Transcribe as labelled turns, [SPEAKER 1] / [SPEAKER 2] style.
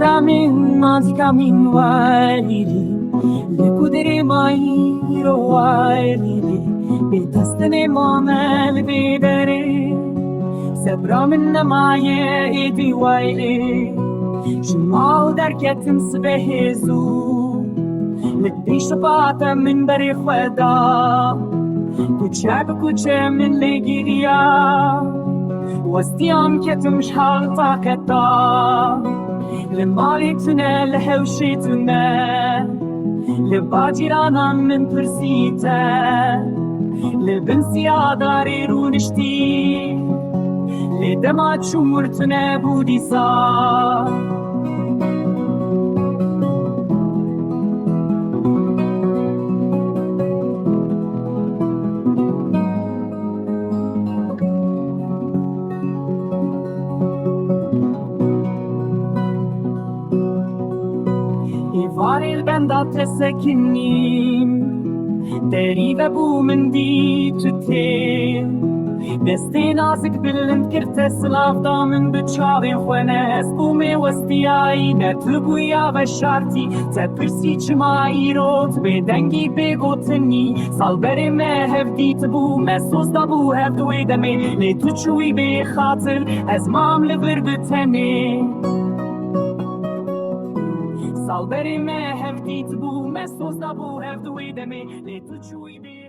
[SPEAKER 1] Ramen mazikamin wailidi Lekudere mairo wailidi Betastane mamel bidere Sebramin namaye edi waili Shimal derketim sbehezu Liddi şabata min beri khweda Kuche bkuche min legiriya Wastiyam ketim shal taqeta لمالتنا لهوشتنا لباجرانا من برسيتا لبنسيا داري رونشتي لدمات شمرتنا بوديسا Varil benda tesekinim Derive bu min di tutil Desti nazik bilind kirte slavda min bıçavin xwenes Bu me westiyai ne tubuya ve şarti Te pirsi çima irot be dengi be gotini Salberi me hevdit bu me sozda bu hevdwe deme Le tuçuvi be khatir ez mam li birditeni Salberi me hevdit bu me sozda bu hevdwe deme Le tuçuvi be